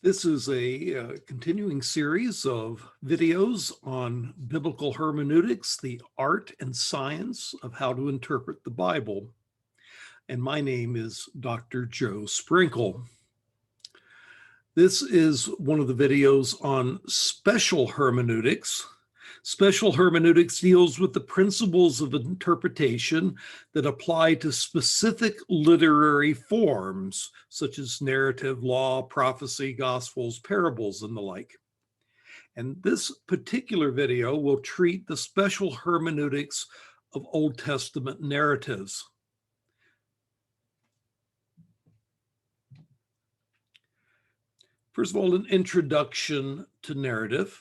This is a continuing series of videos on biblical hermeneutics, the art and science of how to interpret the Bible. And my name is Dr. Joe Sprinkle. This is one of the videos on special hermeneutics. Special hermeneutics deals with the principles of interpretation that apply to specific literary forms, such as narrative, law, prophecy, gospels, parables, and the like. And this particular video will treat the special hermeneutics of Old Testament narratives. First of all, an introduction to narrative.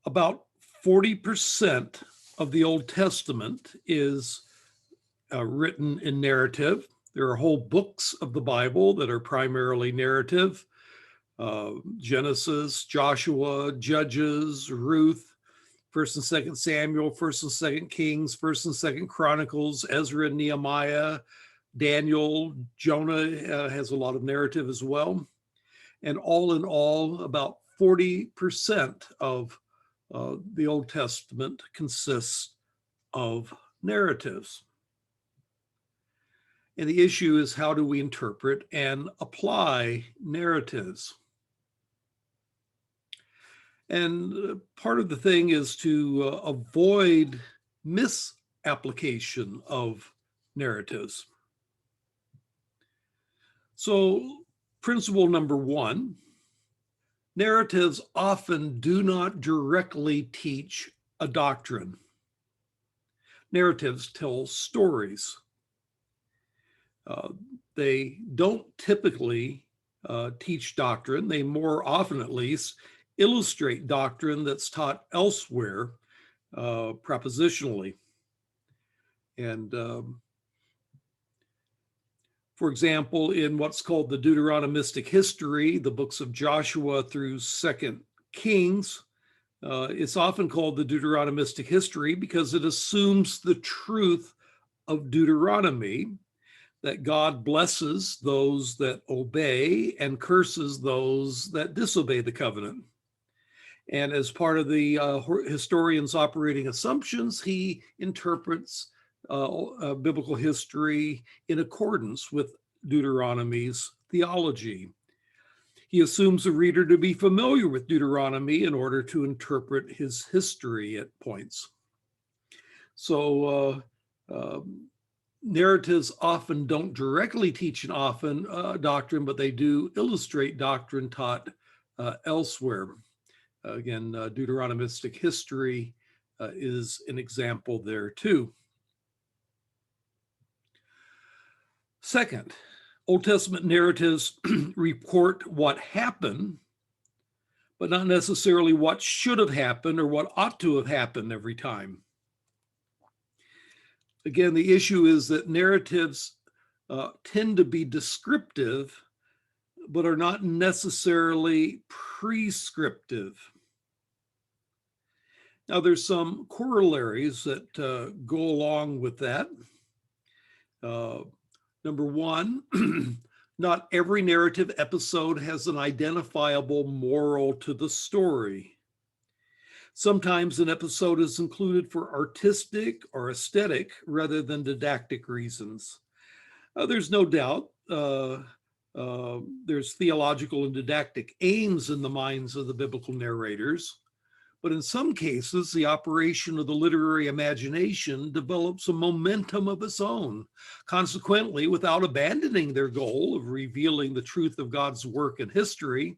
About 40% of the Old Testament is written in narrative. There are whole books of the Bible that are primarily narrative. Genesis, Joshua, Judges, Ruth, 1st and 2nd Samuel, 1st and 2nd Kings, 1st and 2nd Chronicles, Ezra and Nehemiah, Daniel, Jonah has a lot of narrative as well. And all in all, about 40% of the Old Testament consists of narratives. And the issue is, how do we interpret and apply narratives? And part of the thing is to avoid misapplication of narratives. So, principle number one, narratives often do not directly teach a doctrine. Narratives tell stories. They don't typically teach doctrine. They more often, at least, illustrate doctrine that's taught elsewhere propositionally. And for example, in what's called the Deuteronomistic history, the books of Joshua through 2nd Kings, it's often called the Deuteronomistic history because it assumes the truth of Deuteronomy, that God blesses those that obey and curses those that disobey the covenant. And as part of the historian's operating assumptions, he interprets biblical history in accordance with Deuteronomy's theology. He assumes the reader to be familiar with Deuteronomy in order to interpret his history at points. So narratives often don't directly teach an doctrine, but they do illustrate doctrine taught elsewhere. Again, Deuteronomistic history is an example there too. Second, Old Testament narratives report what happened, but not necessarily what should have happened or what ought to have happened every time. Again, the issue is that narratives tend to be descriptive, but are not necessarily prescriptive. Now, there's some corollaries that go along with that. Number one, not every narrative episode has an identifiable moral to the story. Sometimes an episode is included for artistic or aesthetic rather than didactic reasons. There's no doubt there's theological and didactic aims in the minds of the biblical narrators, but in some cases, the operation of the literary imagination develops a momentum of its own. Consequently, without abandoning their goal of revealing the truth of God's work in history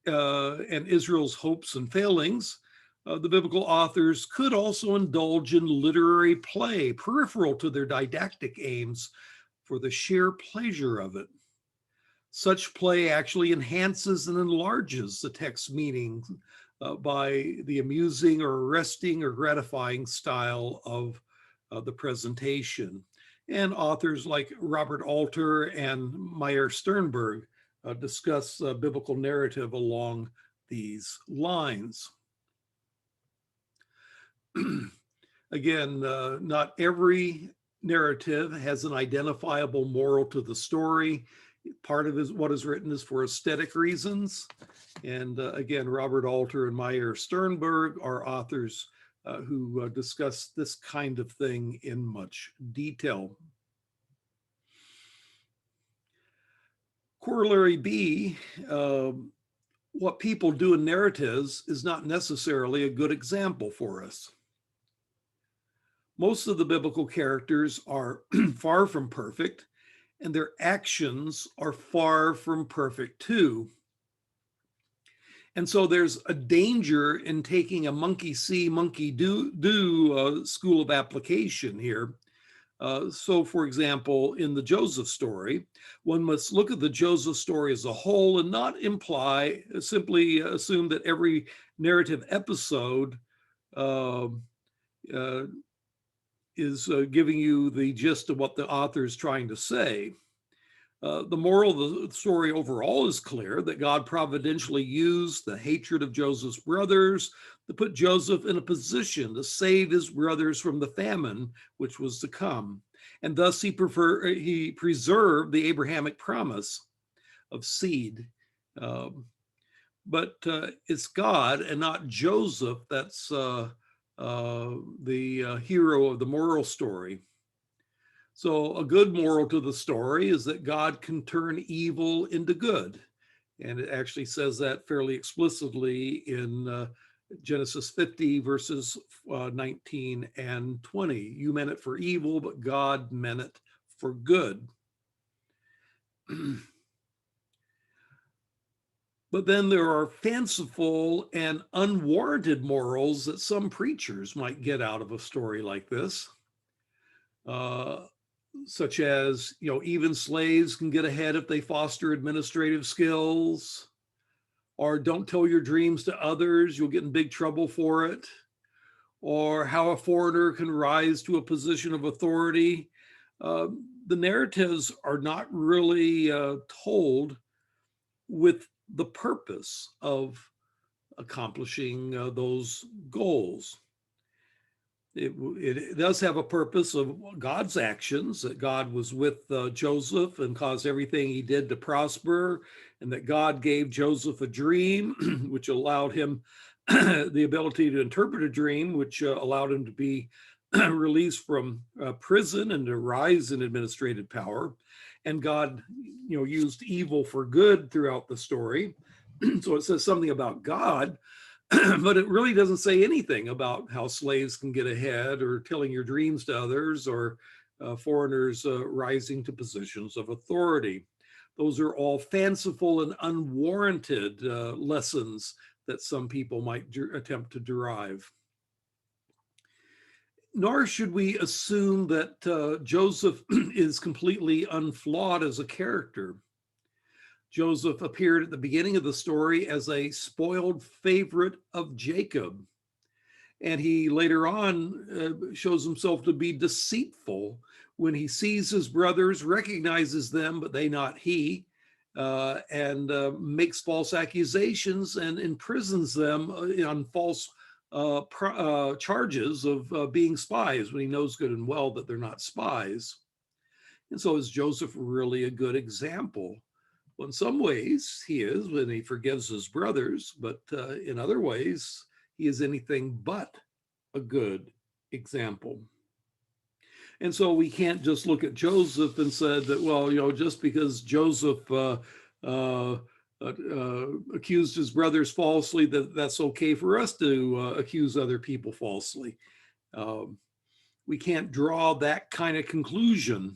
and Israel's hopes and failings, the biblical authors could also indulge in literary play peripheral to their didactic aims for the sheer pleasure of it. Such play actually enhances and enlarges the text's meaning by the amusing or arresting or gratifying style of the presentation. And authors like Robert Alter and Meyer Sternberg discuss biblical narrative along these lines. Again, not every narrative has an identifiable moral to the story. Part of what is written is for aesthetic reasons. And again, Robert Alter and Meyer Sternberg are authors who discuss this kind of thing in much detail. Corollary B, what people do in narratives is not necessarily a good example for us. Most of the biblical characters are far from perfect, and their actions are far from perfect too. And so there's a danger in taking a monkey see, monkey do school of application here. So for example, in the Joseph story, one must look at the Joseph story as a whole and not simply assume that every narrative episode is giving you the gist of what the author is trying to say. The moral of the story overall is clear, that God providentially used the hatred of Joseph's brothers to put Joseph in a position to save his brothers from the famine which was to come. And thus he preserved the Abrahamic promise of seed. But it's God and not Joseph that's the hero of the moral story. So a good moral to the story is that God can turn evil into good. And it actually says that fairly explicitly in Genesis 50 verses 19 and 20. You meant it for evil, but God meant it for good. But then there are fanciful and unwarranted morals that some preachers might get out of a story like this. Such as, even slaves can get ahead if they foster administrative skills, or don't tell your dreams to others, you'll get in big trouble for it, or how a foreigner can rise to a position of authority. The narratives are not really told with the purpose of accomplishing those goals. It does have a purpose of God's actions, that God was with Joseph and caused everything he did to prosper, and that God gave Joseph a dream, which allowed him the ability to interpret a dream, which allowed him to be released from prison and to rise in administrative power. And God, used evil for good throughout the story. So it says something about God, but it really doesn't say anything about how slaves can get ahead, or telling your dreams to others, or foreigners rising to positions of authority. Those are all fanciful and unwarranted lessons that some people might attempt to derive. Nor should we assume that Joseph is completely unflawed as a character. Joseph appeared at the beginning of the story as a spoiled favorite of Jacob. And he later on shows himself to be deceitful when he sees his brothers, recognizes them, but they not he, and makes false accusations and imprisons them on false charges of being spies, when he knows good and well that they're not spies. And so is Joseph really a good example? Well, in some ways he is, when he forgives his brothers, but in other ways he is anything but a good example. And so we can't just look at Joseph and said that, well, just because Joseph accused his brothers falsely, that's okay for us to accuse other people falsely. We can't draw that kind of conclusion.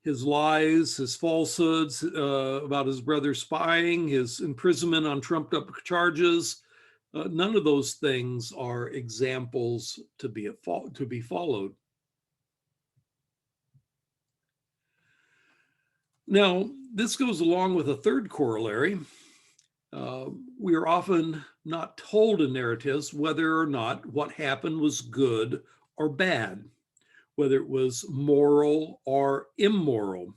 His lies, his falsehoods about his brother spying, his imprisonment on trumped up charges, none of those things are examples to be followed. Now, this goes along with a third corollary. We are often not told in narratives whether or not what happened was good or bad, whether it was moral or immoral.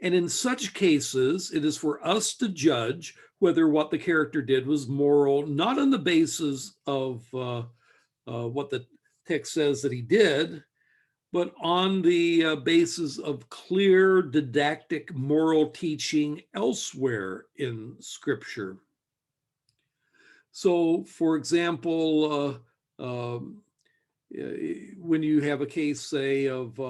And in such cases, it is for us to judge whether what the character did was moral, not on the basis of what the text says that he did, but on the basis of clear didactic moral teaching elsewhere in Scripture. So, for example, when you have a case, say, of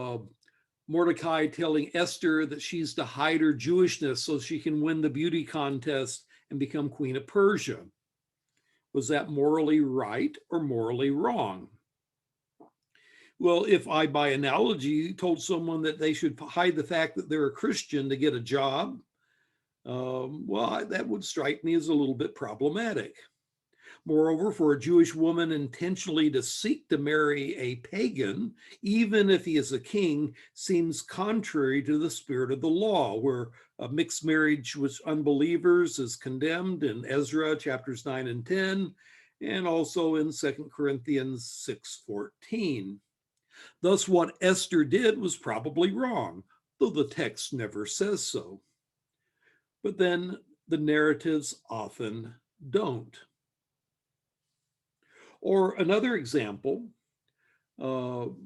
Mordecai telling Esther that she's to hide her Jewishness so she can win the beauty contest and become queen of Persia. Was that morally right or morally wrong? Well, if I, by analogy, told someone that they should hide the fact that they're a Christian to get a job, well, that would strike me as a little bit problematic. Moreover, for a Jewish woman intentionally to seek to marry a pagan, even if he is a king, seems contrary to the spirit of the law, where a mixed marriage with unbelievers is condemned in Ezra chapters 9 and 10, and also in 2 Corinthians 6:14. Thus, what Esther did was probably wrong, though the text never says so. But then the narratives often don't. Or another example, so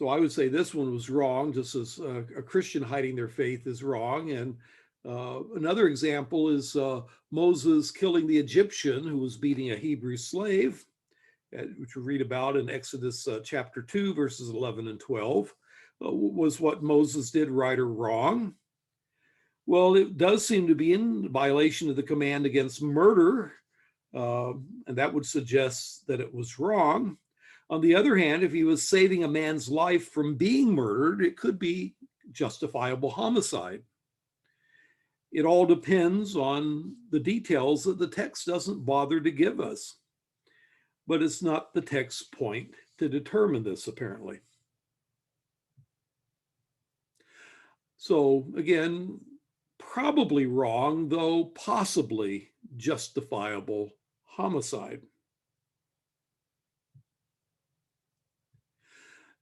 I would say this one was wrong, just as a Christian hiding their faith is wrong. And another example is Moses killing the Egyptian who was beating a Hebrew slave, which we read about in Exodus chapter 2, verses 11 and 12. Was what Moses did right or wrong? Well, it does seem to be in violation of the command against murder, and that would suggest that it was wrong. On the other hand, if he was saving a man's life from being murdered, it could be justifiable homicide. It all depends on the details that the text doesn't bother to give us. But it's not the text's point to determine this, apparently. So again, probably wrong, though possibly justifiable homicide.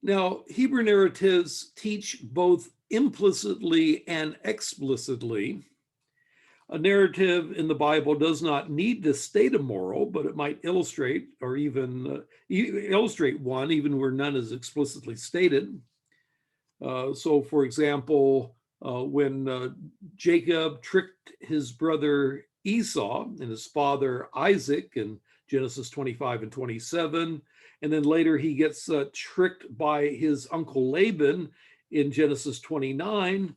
Now, Hebrew narratives teach both implicitly and explicitly. A narrative in the Bible does not need to state a moral, but it might illustrate or even illustrate one, even where none is explicitly stated. So, for example, when Jacob tricked his brother Esau and his father Isaac in Genesis 25 and 27, and then later he gets tricked by his uncle Laban in Genesis 29,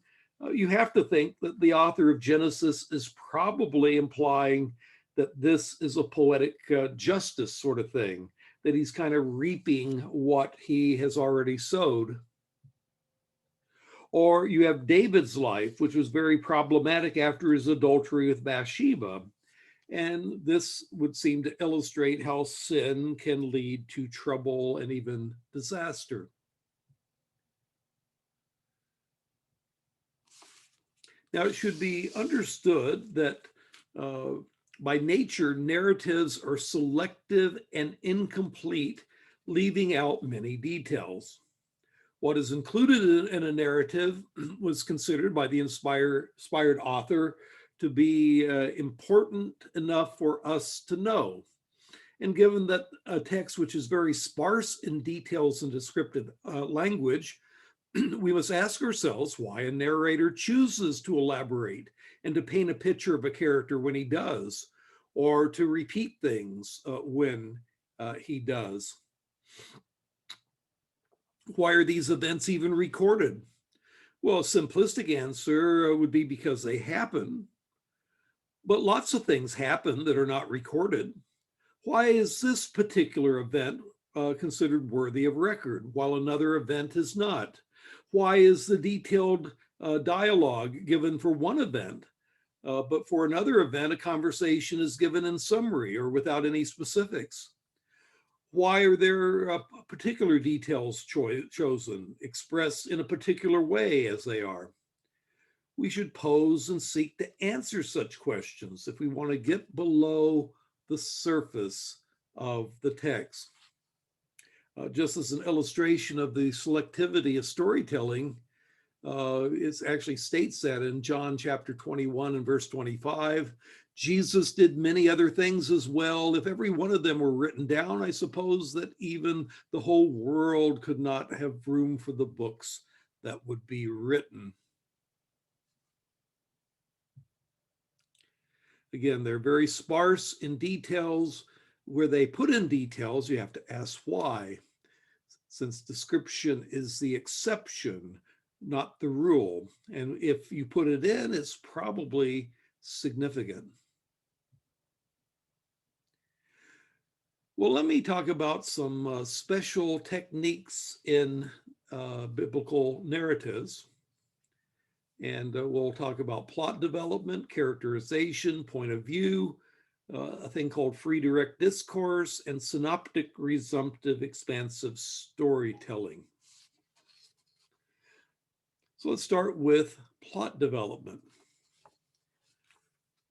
you have to think that the author of Genesis is probably implying that this is a poetic justice sort of thing, that he's kind of reaping what he has already sowed. Or you have David's life, which was very problematic after his adultery with Bathsheba. And this would seem to illustrate how sin can lead to trouble and even disaster. Now, it should be understood that by nature, narratives are selective and incomplete, leaving out many details. What is included in a narrative was considered by the inspired author to be important enough for us to know. And given that a text which is very sparse in details and descriptive language, we must ask ourselves why a narrator chooses to elaborate and to paint a picture of a character when he does, or to repeat things when he does. Why are these events even recorded? Well, a simplistic answer would be because they happen. But lots of things happen that are not recorded. Why is this particular event considered worthy of record, while another event is not? Why is the detailed dialogue given for one event, but for another event, a conversation is given in summary or without any specifics? Why are there particular details chosen, expressed in a particular way as they are? We should pose and seek to answer such questions if we want to get below the surface of the text. Just as an illustration of the selectivity of storytelling, It actually states that in John chapter 21 and verse 25. Jesus did many other things as well. If every one of them were written down, I suppose that even the whole world could not have room for the books that would be written. Again, they're very sparse in details. Where they put in details, you have to ask why, since description is the exception, not the rule. And if you put it in, it's probably significant. Well, let me talk about some special techniques in biblical narratives. And we'll talk about plot development, characterization, point of view, a thing called free direct discourse, and synoptic-resumptive expansive storytelling. So let's start with plot development.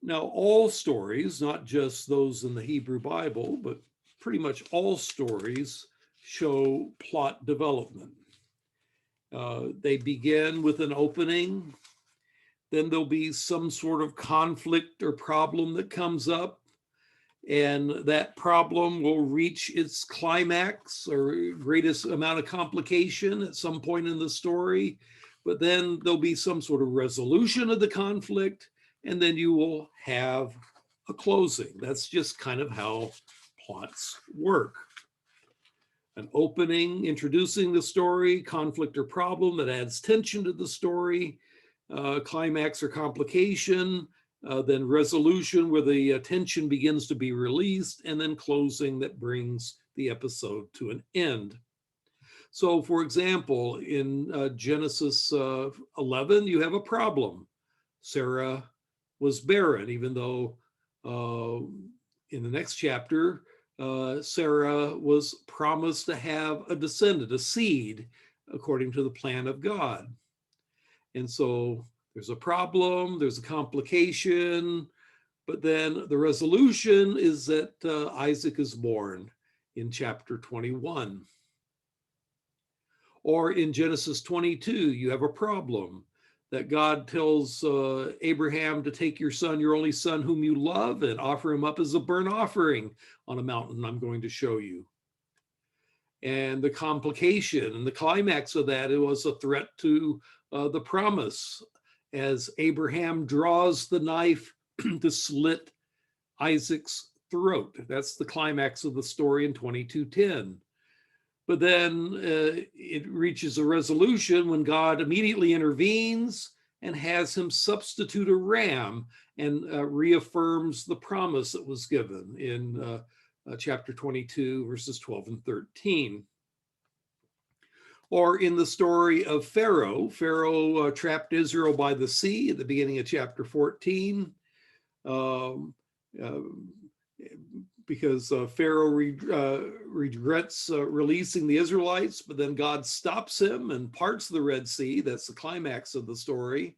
Now, all stories, not just those in the Hebrew Bible, but pretty much all stories show plot development. They begin with an opening, then there'll be some sort of conflict or problem that comes up, and that problem will reach its climax or greatest amount of complication at some point in the story, but then there'll be some sort of resolution of the conflict, and then you will have a closing. That's just kind of how plots work. An opening, introducing the story, conflict or problem that adds tension to the story, climax or complication, then resolution where the tension begins to be released, and then closing that brings the episode to an end. So for example, in Genesis 11, you have a problem. Sarah was barren, even though in the next chapter, Sarah was promised to have a descendant, a seed, according to the plan of God. And so there's a problem, there's a complication, but then the resolution is that Isaac is born in chapter 21. Or in Genesis 22, you have a problem that God tells Abraham to take your son, your only son whom you love, and offer him up as a burnt offering on a mountain I'm going to show you. And the complication and the climax of that, it was a threat to the promise as Abraham draws the knife to slit Isaac's throat. That's the climax of the story in 22:10. But then it reaches a resolution when God immediately intervenes and has him substitute a ram and reaffirms the promise that was given in chapter 22, verses 12 and 13. Or in the story of Pharaoh, Pharaoh trapped Israel by the sea at the beginning of chapter 14. Because Pharaoh regrets releasing the Israelites, but then God stops him and parts the Red Sea. That's the climax of the story.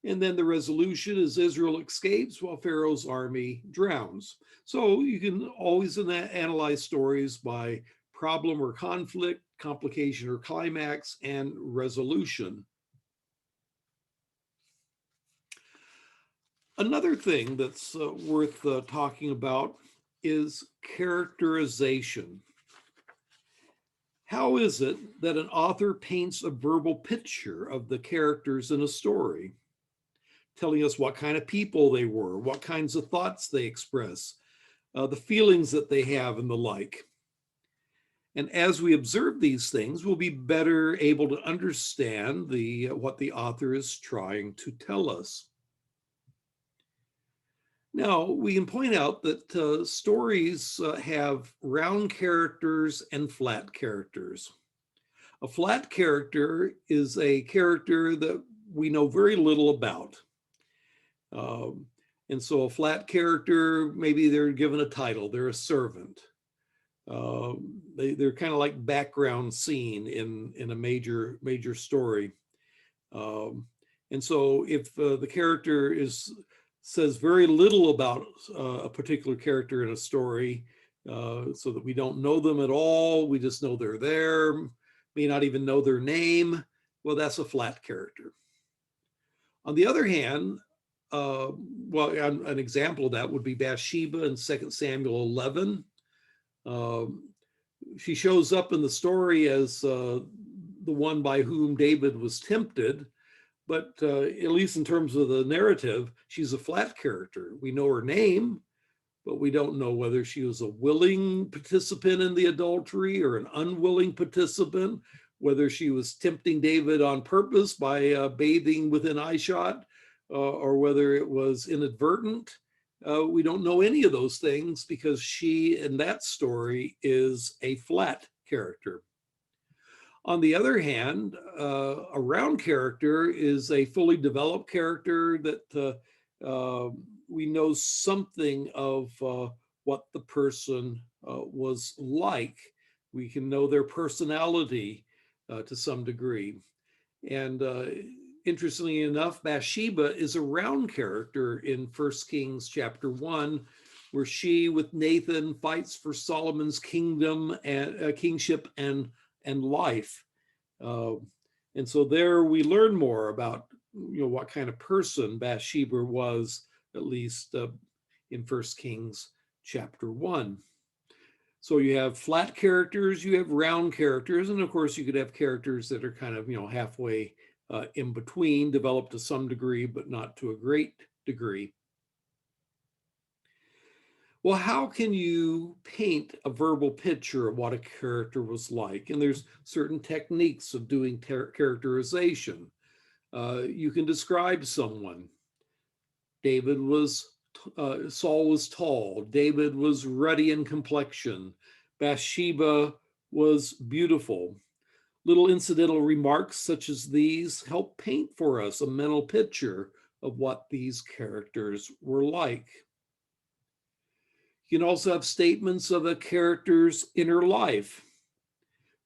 And then the resolution is Israel escapes while Pharaoh's army drowns. So you can always analyze stories by problem or conflict, complication or climax, and resolution. Another thing that's worth talking about is characterization. How is it that an author paints a verbal picture of the characters in a story, telling us what kind of people they were, what kinds of thoughts they express, the feelings that they have, and the like? And as we observe these things, we'll be better able to understand what the author is trying to tell us. Now, we can point out that stories have round characters and flat characters. A flat character is a character that we know very little about. And so a flat character, maybe they're given a title, they're a servant. They're kind of like background scene in a major story. And so if the character says very little about a particular character in a story, so that we don't know them at all, we just know they're there, may not even know their name, Well, that's a flat character. On the other hand, well, an example of that would be Bathsheba in 2 Samuel 11. She shows up in the story as the one by whom David was tempted, but at least in terms of the narrative, she's a flat character. We know her name, but we don't know whether she was a willing participant in the adultery or an unwilling participant, whether she was tempting David on purpose by bathing within eyeshot, or whether it was inadvertent. We don't know any of those things because she, in that story, is a flat character. On the other hand, a round character is a fully developed character that we know something of what the person was like. We can know their personality to some degree. And interestingly enough, Bathsheba is a round character in 1 Kings chapter 1, where she with Nathan fights for Solomon's kingdom and kingship and life. And so there we learn more about what kind of person Bathsheba was, at least in 1 Kings chapter 1. So you have flat characters, you have round characters, and of course you could have characters that are kind of halfway in between, developed to some degree, but not to a great degree. Well, how can you paint a verbal picture of what a character was like? And there's certain techniques of doing characterization. You can describe someone. Saul was tall. David was ruddy in complexion. Bathsheba was beautiful. Little incidental remarks such as these help paint for us a mental picture of what these characters were like. You can also have statements of a character's inner life.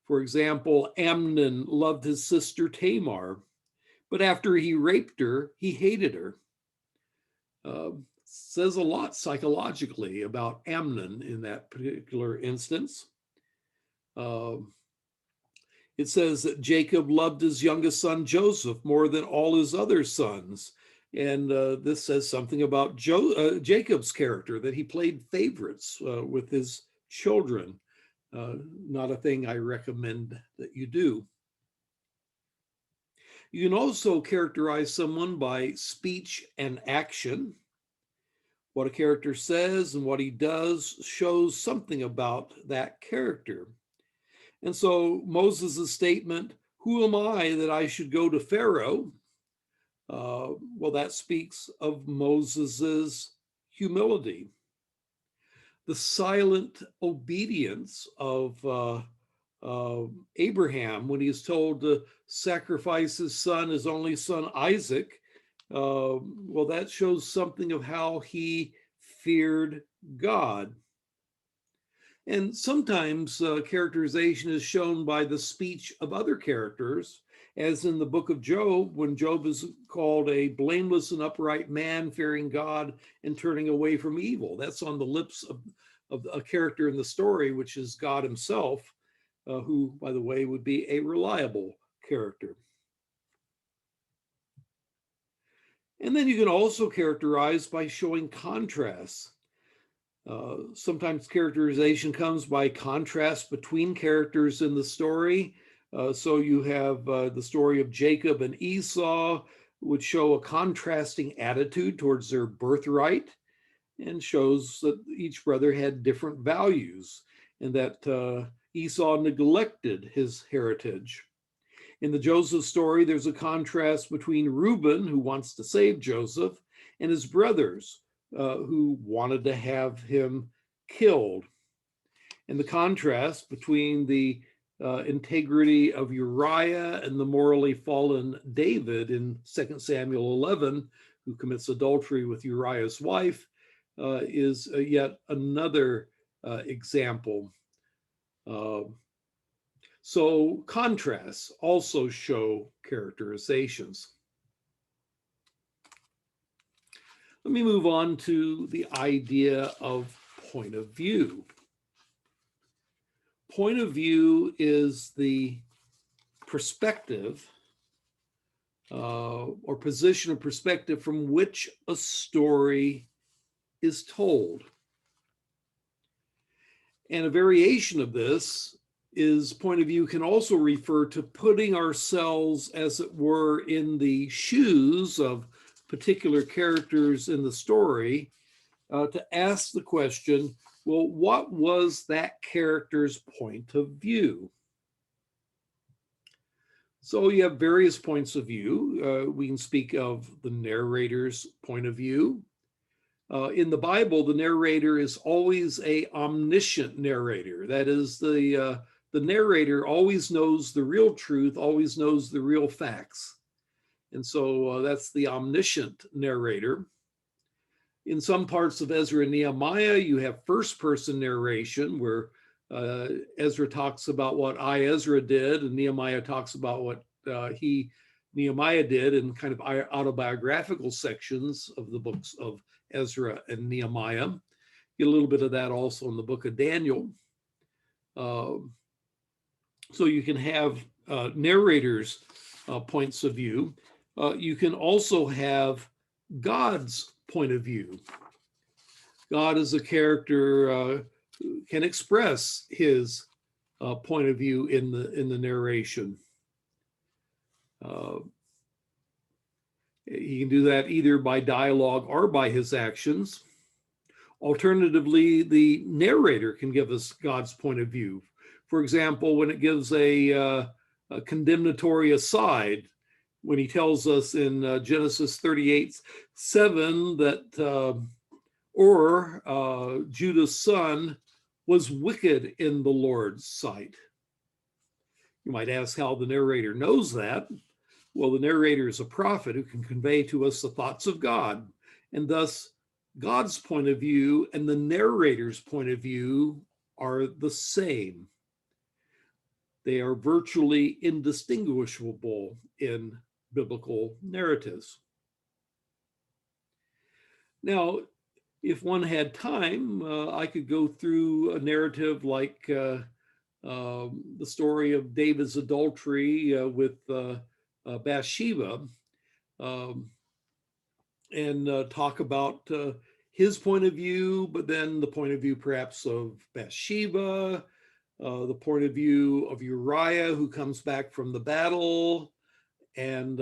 For example, Amnon loved his sister Tamar, but after he raped her, he hated her. Says a lot psychologically about Amnon in that particular instance. It says that Jacob loved his youngest son Joseph more than all his other sons. And this says something about Jacob's character, that he played favorites with his children. Not a thing I recommend that you do. You can also characterize someone by speech and action. What a character says and what he does shows something about that character. And so Moses' statement, "Who am I that I should go to Pharaoh?" Well, that speaks of Moses's humility. The silent obedience of Abraham when he's told to sacrifice his son, his only son Isaac, well, that shows something of how he feared God. And sometimes characterization is shown by the speech of other characters, as in the book of Job, when Job is called a blameless and upright man, fearing God and turning away from evil. That's on the lips of a character in the story, which is God himself, who, by the way, would be a reliable character. And then you can also characterize by showing contrasts. Sometimes characterization comes by contrast between characters in the story. So you have the story of Jacob and Esau, would show a contrasting attitude towards their birthright, and shows that each brother had different values, and that Esau neglected his heritage. In the Joseph story, there's a contrast between Reuben, who wants to save Joseph, and his brothers, who wanted to have him killed. And the contrast between the integrity of Uriah and the morally fallen David in 2 Samuel 11, who commits adultery with Uriah's wife, is yet another example. So contrasts also show characterizations. Let me move on to the idea of point of view. Point of view is the perspective or position or perspective from which a story is told. And a variation of this is point of view can also refer to putting ourselves, as it were, in the shoes of particular characters in the story, to ask the question, well, what was that character's point of view? So you have various points of view. We can speak of the narrator's point of view. In the Bible, the narrator is always a omniscient narrator. That is, the narrator always knows the real truth, always knows the real facts. And so that's the omniscient narrator. In some parts of Ezra and Nehemiah, you have first-person narration where Ezra talks about what Ezra did, and Nehemiah talks about what Nehemiah did in kind of autobiographical sections of the books of Ezra and Nehemiah. Get a little bit of that also in the book of Daniel. So you can have narrators' points of view. You can also have God's point of view. God as a character can express his point of view in the narration. He can do that either by dialogue or by his actions. Alternatively, the narrator can give us God's point of view. For example, when it gives a condemnatory aside, when he tells us in Genesis 38:7 that Judah's son was wicked in the Lord's sight. You might ask how the narrator knows that. Well, the narrator is a prophet who can convey to us the thoughts of God, and thus God's point of view and the narrator's point of view are the same. They are virtually indistinguishable in biblical narratives. Now, if one had time, I could go through a narrative like the story of David's adultery with Bathsheba, and talk about his point of view, but then the point of view perhaps of Bathsheba, the point of view of Uriah, who comes back from the battle, and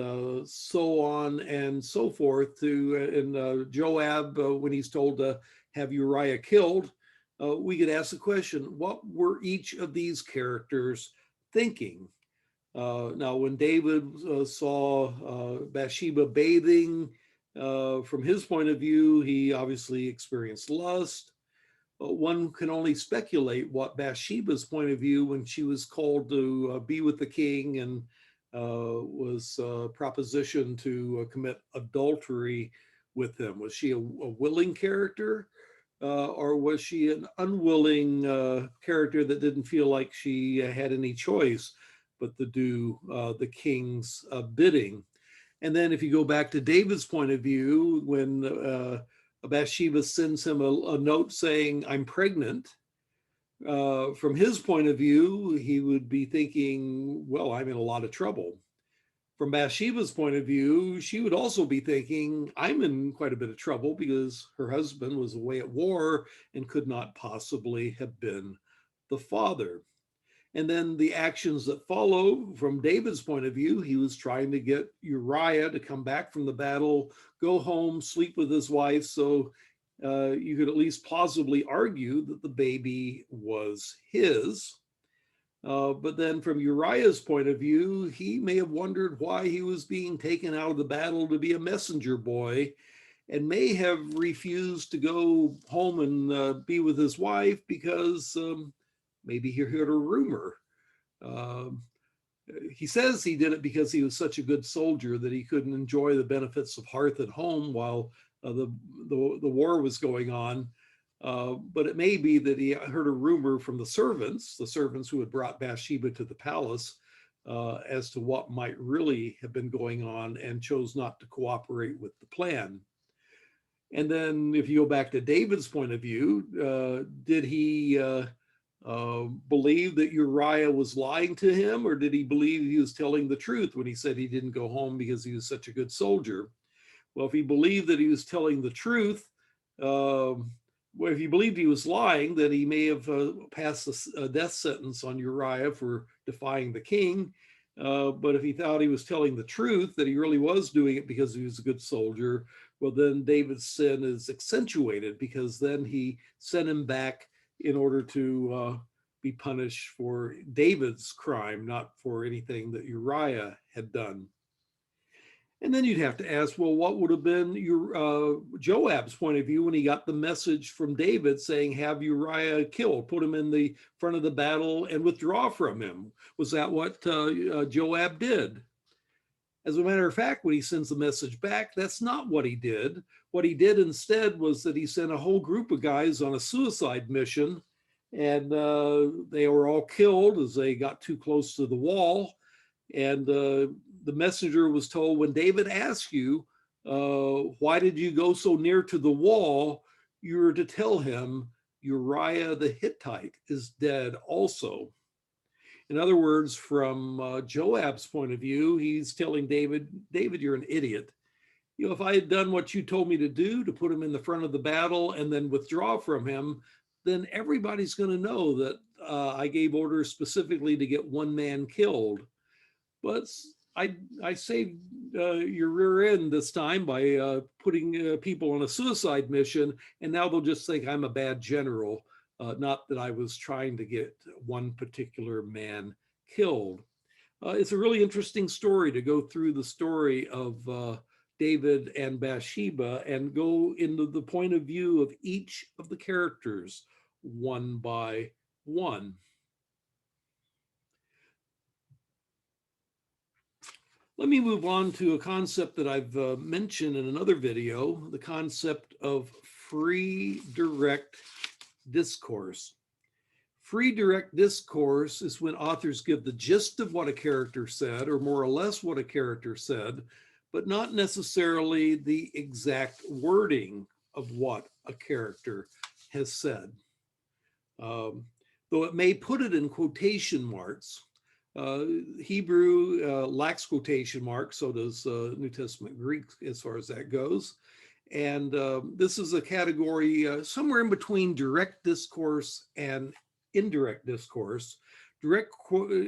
so on and so forth, and Joab, when he's told to have Uriah killed. We could ask the question, what were each of these characters thinking? Now, when David saw Bathsheba bathing, from his point of view, he obviously experienced lust. One can only speculate what Bathsheba's point of view when she was called to be with the king and was propositioned to commit adultery with him. Was she a willing character, or was she an unwilling character that didn't feel like she had any choice but to do the king's bidding? And then if you go back to David's point of view, when Bathsheba sends him a note saying, "I'm pregnant," from his point of view, he would be thinking, well, I'm in a lot of trouble. From Bathsheba's point of view, she would also be thinking, I'm in quite a bit of trouble because her husband was away at war and could not possibly have been the father. And then the actions that follow, from David's point of view, he was trying to get Uriah to come back from the battle, go home, sleep with his wife, so you could at least plausibly argue that the baby was his. But then from Uriah's point of view, he may have wondered why he was being taken out of the battle to be a messenger boy, and may have refused to go home and be with his wife because maybe he heard a rumor. He says he did it because he was such a good soldier that he couldn't enjoy the benefits of hearth at home while the war was going on. But it may be that he heard a rumor from the servants who had brought Bathsheba to the palace, as to what might really have been going on, and chose not to cooperate with the plan. And then if you go back to David's point of view, did he believe that Uriah was lying to him, or did he believe he was telling the truth when he said he didn't go home because he was such a good soldier? Well, if he believed that he was telling the truth, well, if he believed he was lying, then he may have passed a death sentence on Uriah for defying the king. But if he thought he was telling the truth, that he really was doing it because he was a good soldier, well, then David's sin is accentuated, because then he sent him back in order to be punished for David's crime, not for anything that Uriah had done. And then you'd have to ask, well, what would have been your Joab's point of view when he got the message from David saying, have Uriah killed, put him in the front of the battle and withdraw from him? Was that what Joab did? As a matter of fact, when he sends the message back, that's not what he did. What he did instead was that he sent a whole group of guys on a suicide mission, and they were all killed as they got too close to the wall. And the messenger was told, when David asked you, why did you go so near to the wall? You were to tell him, Uriah the Hittite is dead also. In other words, from Joab's point of view, he's telling David, you're an idiot. You know, if I had done what you told me to do, to put him in the front of the battle and then withdraw from him, then everybody's going to know that I gave orders specifically to get one man killed. But I saved your rear end this time by putting people on a suicide mission, and now they'll just think I'm a bad general, not that I was trying to get one particular man killed. It's a really interesting story to go through the story of David and Bathsheba and go into the point of view of each of the characters one by one. Let me move on to a concept that I've mentioned in another video, the concept of free direct discourse. Free direct discourse is when authors give the gist of what a character said, or more or less what a character said, but not necessarily the exact wording of what a character has said. Though it may put it in quotation marks. Hebrew lacks quotation marks, so does New Testament Greek as far as that goes. And this is a category somewhere in between direct discourse and indirect discourse. Direct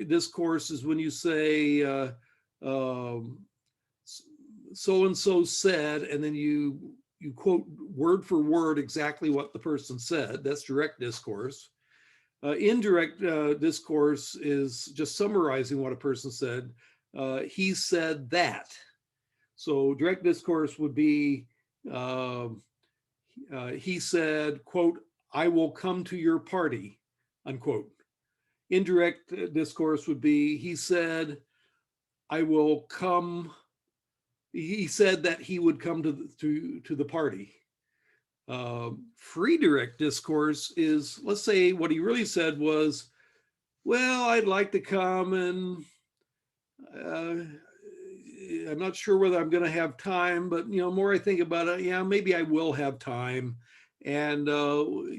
discourse is when you say so-and-so said, and then you quote word for word exactly what the person said. That's direct discourse. Indirect discourse is just summarizing what a person said. He said that. So direct discourse would be, he said, quote, I will come to your party, unquote. Indirect discourse would be, he said, I will come. He said that he would come to the party. Free direct discourse is, let's say what he really said was, well, I'd like to come, and I'm not sure whether I'm going to have time, but more I think about it, yeah, maybe I will have time. And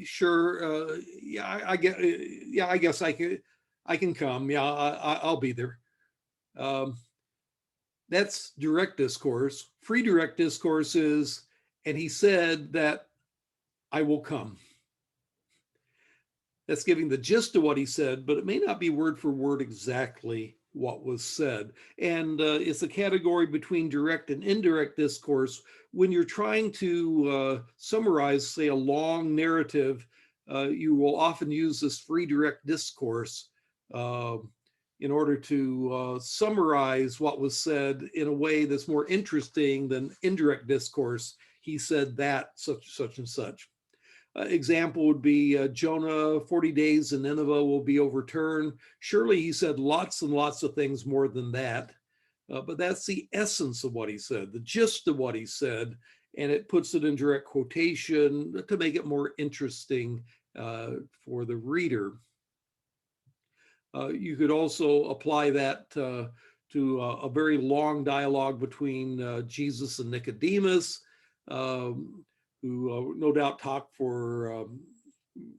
sure, yeah, I guess I can come. Yeah, I'll be there. That's direct discourse. Free direct discourse is, and he said that I will come. That's giving the gist of what he said, but it may not be word for word exactly what was said. And it's a category between direct and indirect discourse. When you're trying to summarize, say, a long narrative, you will often use this free direct discourse in order to summarize what was said in a way that's more interesting than indirect discourse. He said that, such and such. Example would be Jonah, 40 days and Nineveh will be overturned. Surely he said lots and lots of things more than that, but that's the essence of what he said, the gist of what he said, and it puts it in direct quotation to make it more interesting for the reader. You could also apply that to a very long dialogue between Jesus and Nicodemus, who no doubt talked for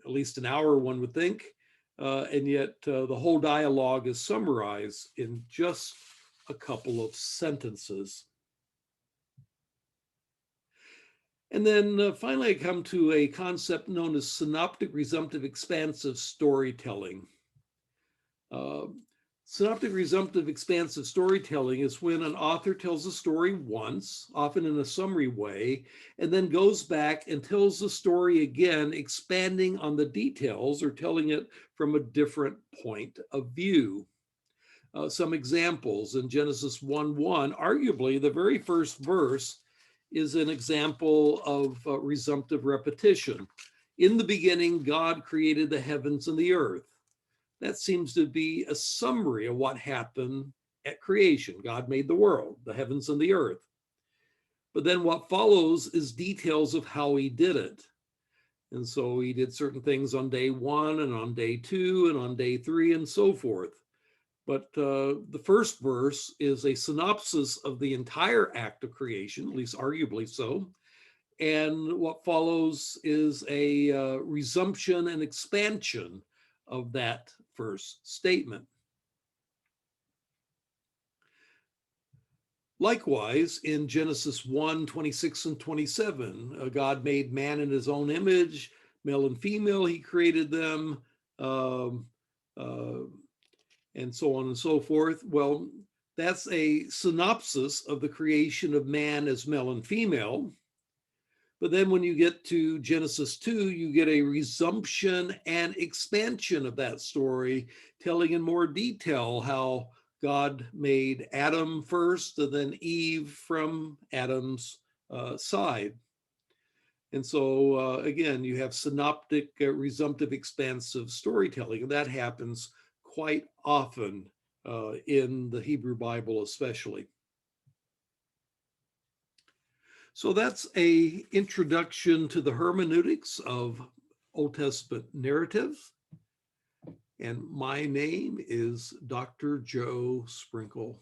at least an hour, one would think. and yet the whole dialogue is summarized in just a couple of sentences. And then finally, I come to a concept known as synoptic-resumptive expansive storytelling. Synoptic-resumptive expansive storytelling is when an author tells a story once, often in a summary way, and then goes back and tells the story again, expanding on the details or telling it from a different point of view. Some examples in Genesis 1:1, arguably the very first verse is an example of resumptive repetition. In the beginning, God created the heavens and the earth. That seems to be a summary of what happened at creation. God made the world, the heavens and the earth. But then what follows is details of how he did it. And so he did certain things on day 1 and on day 2 and on day 3 and so forth. But the first verse is a synopsis of the entire act of creation, at least arguably so. And what follows is a resumption and expansion of that first statement. Likewise, in Genesis 1:26 and 27, God made man in his own image, male and female, he created them, and so on and so forth. Well, that's a synopsis of the creation of man as male and female. But then when you get to Genesis 2, you get a resumption and expansion of that story, telling in more detail how God made Adam first and then Eve from Adam's side. And so again, you have synoptic, resumptive, expansive storytelling, and that happens quite often in the Hebrew Bible especially. So that's an introduction to the hermeneutics of Old Testament narratives. And my name is Dr. Joe Sprinkle.